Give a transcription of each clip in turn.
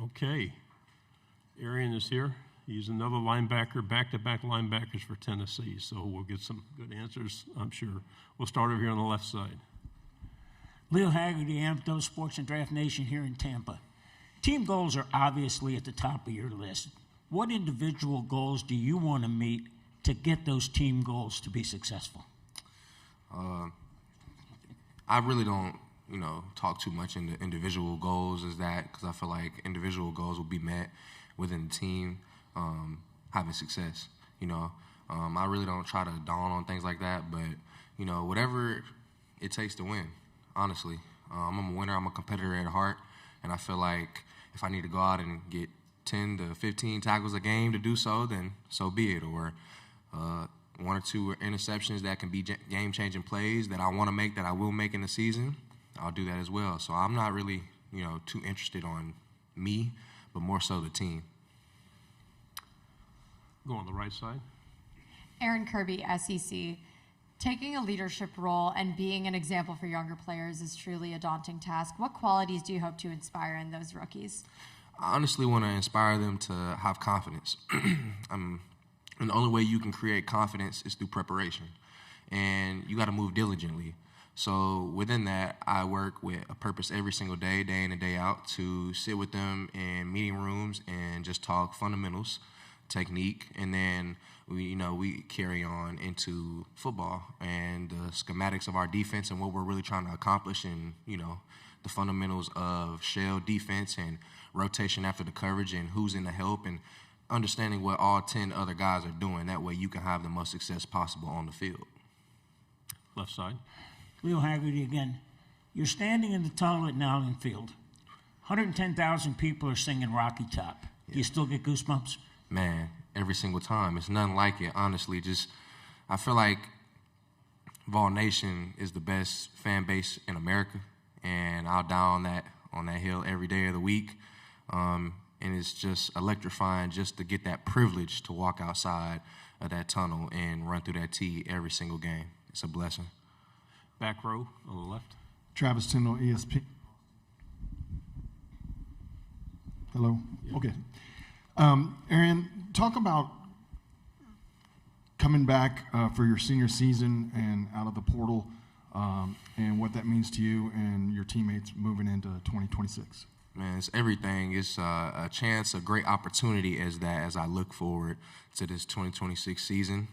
Okay. Arion is here. He's another linebacker, back-to-back linebackers for Tennessee, so we'll get some good answers, I'm sure. We'll start over here on the left side. Leo Haggerty, Anecdote Sports and Draft Nation here in Tampa. Team goals are obviously at the top of your list. What individual goals do you want to meet to get those team goals to be successful? I really don't, talk too much into individual goals as that, because I feel like individual goals will be met within the team having success. I really don't try to dawn on things like that, but whatever it takes to win. Honestly, I'm a winner. I'm a competitor at heart, and I feel like if I need to go out and get 10 to 15 tackles a game to do so, then so be it. Or one or two interceptions that can be game-changing plays that I want to make, that I will make in the season, I'll do that as well. So I'm not really, too interested on me, but more so the team. Go on the right side. Aaron Kirby, SEC. Taking a leadership role and being an example for younger players is truly a daunting task. What qualities do you hope to inspire in those rookies? I honestly want to inspire them to have confidence. And the only way you can create confidence is through preparation. And you got to move diligently. So within that, I work with a purpose every single day, day in and day out, to sit with them in meeting rooms and just talk fundamentals, technique, and then we carry on into football and the schematics of our defense and what we're really trying to accomplish, and the fundamentals of shell defense and rotation after the coverage and who's in the help, and understanding what all 10 other guys are doing. That way you can have the most success possible on the field. Left side. Leo Haggerty again. You're standing in the tunnel at Nowlin Field. 110,000 people are singing Rocky Top. Do you still get goosebumps? Man, every single time. It's nothing like it, honestly. I feel like Vol Nation is the best fan base in America, and I'll die on that hill every day of the week. And it's just electrifying just to get that privilege to walk outside of that tunnel and run through that tee every single game. It's a blessing. Back row on the left. Travis Tindall, ESP. Hello? Yeah. Okay. Arion, talk about coming back for your senior season and out of the portal, and what that means to you and your teammates moving into 2026. Man, it's everything. It's a chance, a great opportunity as I look forward to this 2026 season.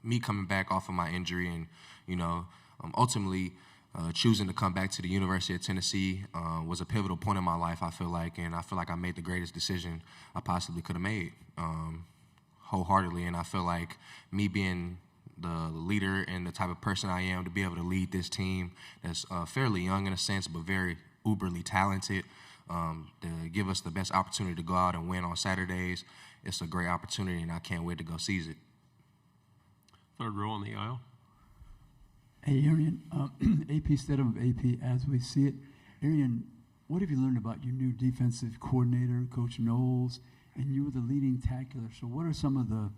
Me coming back off of my injury and, ultimately choosing to come back to the University of Tennessee was a pivotal point in my life, I feel like, and I feel like I made the greatest decision I possibly could have made, wholeheartedly. And I feel like me being the leader and the type of person I am, to be able to lead this team that's fairly young in a sense, but very uberly talented, to give us the best opportunity to go out and win on Saturdays, it's a great opportunity, and I can't wait to go seize it. Third row on the aisle. Hey, Arion, AP Stedham of AP, as we see it. Arion, what have you learned about your new defensive coordinator, Coach Knowles, and you were the leading tackler? So what are some of the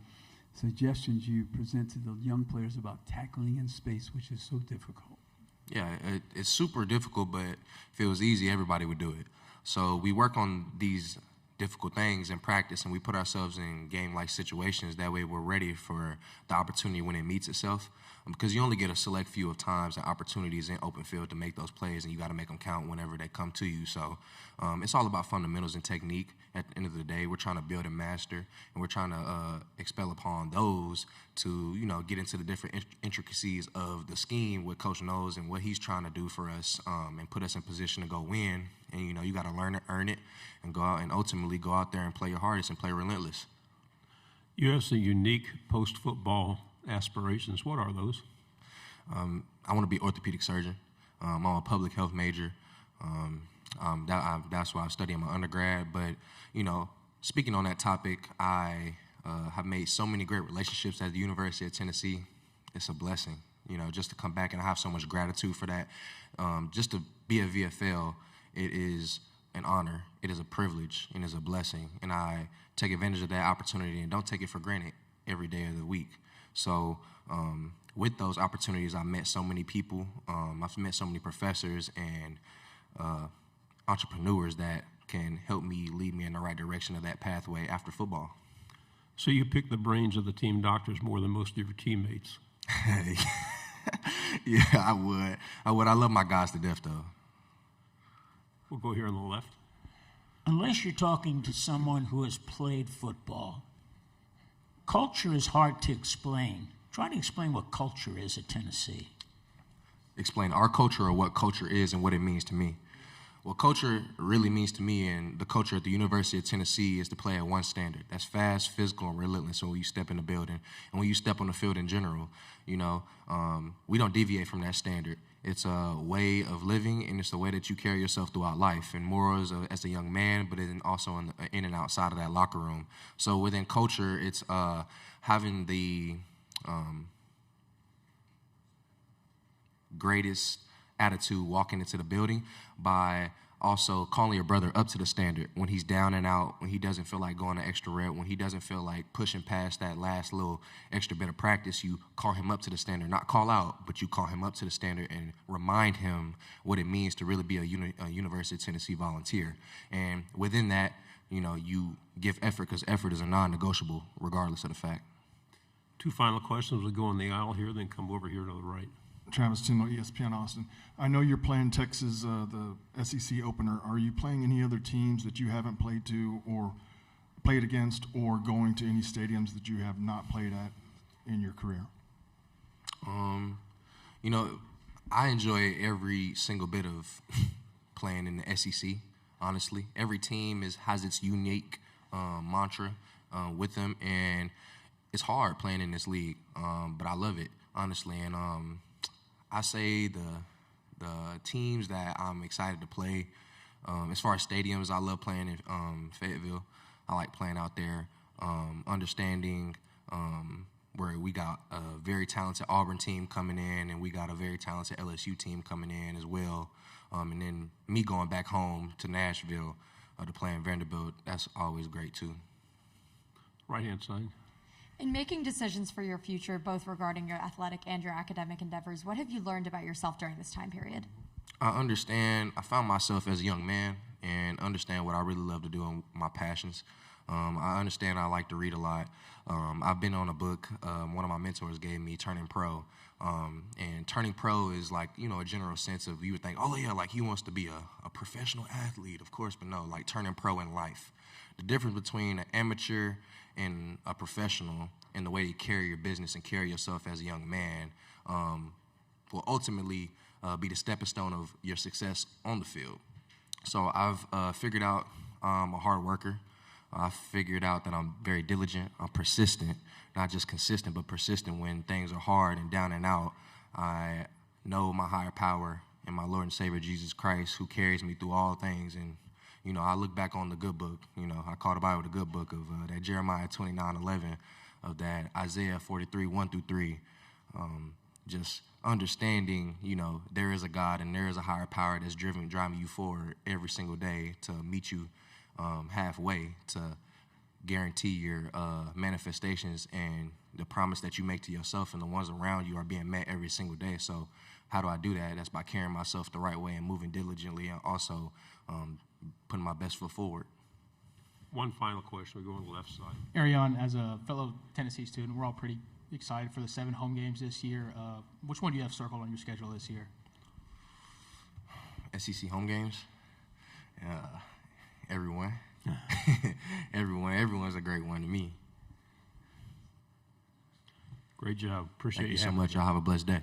suggestions you present to the young players about tackling in space, which is so difficult? Yeah, it's super difficult, but if it was easy, everybody would do it. So we work on these difficult things in practice, and we put ourselves in game-like situations. That way we're ready for the opportunity when it meets itself, because you only get a select few of times and opportunities in open field to make those plays, and you got to make them count whenever they come to you. So it's all about fundamentals and technique. At the end of the day, we're trying to build and master, and we're trying to expel upon those to, get into the different intricacies of the scheme with Coach Knowles and what he's trying to do for us, and put us in position to go win. And, you got to learn it, earn it, and go out and ultimately go out there and play your hardest and play relentless. You have some unique post-football aspirations. What are those? I want to be an orthopedic surgeon. I'm a public health major. That's why I studied in my undergrad. But, speaking on that topic, I have made so many great relationships at the University of Tennessee. It's a blessing, just to come back, and I have so much gratitude for that. Just to be a VFL, it is an honor. It is a privilege, and it's a blessing. And I take advantage of that opportunity and don't take it for granted every day of the week. So with those opportunities, I met so many people. I've met so many professors and entrepreneurs that can help me lead me in the right direction of that pathway after football. So you pick the brains of the team doctors more than most of your teammates. Yeah, I would. I love my guys to death, though. We'll go here on the left. Unless you're talking to someone who has played football, culture is hard to explain. Try to explain what culture is at Tennessee. Explain our culture or what culture is and what it means to me. What culture really means to me and the culture at the University of Tennessee is to play at one standard. That's fast, physical, and relentless when you step in the building. And when you step on the field in general, we don't deviate from that standard. It's a way of living, and it's the way that you carry yourself throughout life, and morals as a young man, but then also in and outside of that locker room. So within culture, it's having the greatest attitude walking into the building by also calling your brother up to the standard when he's down and out, when he doesn't feel like going an extra rep, when he doesn't feel like pushing past that last little extra bit of practice. You call him up to the standard, not call out, but you call him up to the standard and remind him what it means to really be a University of Tennessee volunteer. And within that, you give effort, because effort is a non-negotiable regardless of the fact. Two final questions. We'll go on the aisle here, then come over here to the right. Travis Tindall, ESPN Austin. I know you're playing Texas, the SEC opener. Are you playing any other teams that you haven't played to or played against, or going to any stadiums that you have not played at in your career? I enjoy every single bit of playing in the SEC, honestly. Every team has its unique mantra with them, and it's hard playing in this league, but I love it, honestly. And I say the teams that I'm excited to play, as far as stadiums, I love playing in Fayetteville. I like playing out there, understanding where we got a very talented Auburn team coming in, and we got a very talented LSU team coming in as well. And then me going back home to Nashville to play in Vanderbilt, that's always great too. Right-hand side. In making decisions for your future, both regarding your athletic and your academic endeavors, what have you learned about yourself during this time period? I found myself as a young man and understand what I really love to do and my passions. I understand I like to read a lot. I've been on a book one of my mentors gave me, Turning Pro. And Turning Pro is like, a general sense of, you would think, oh yeah, like he wants to be a professional athlete, of course, but no, like turning pro in life. The difference between an amateur and a professional and the way you carry your business and carry yourself as a young man will ultimately be the stepping stone of your success on the field. So I've figured out I'm a hard worker. I figured out that I'm very diligent. I'm persistent, not just consistent, but persistent when things are hard and down and out. I know my higher power and my Lord and Savior Jesus Christ, who carries me through all things. And I look back on the good book. I call the Bible the good book of that Jeremiah 29:11, of that Isaiah 43 1-3. Just understanding, there is a God and there is a higher power that's driving you forward every single day to meet you halfway, to guarantee your manifestations and the promise that you make to yourself and the ones around you are being met every single day. So how do I do that? That's by carrying myself the right way and moving diligently, and also putting my best foot forward. One final question. We go on the left side. Arion, as a fellow Tennessee student, we're all pretty excited for the 7 home games this year. Which one do you have circled on your schedule this year? SEC home games? Everyone. Everyone's a great one to me. Great job. Appreciate Thank you so having much. me. Y'all have a blessed day.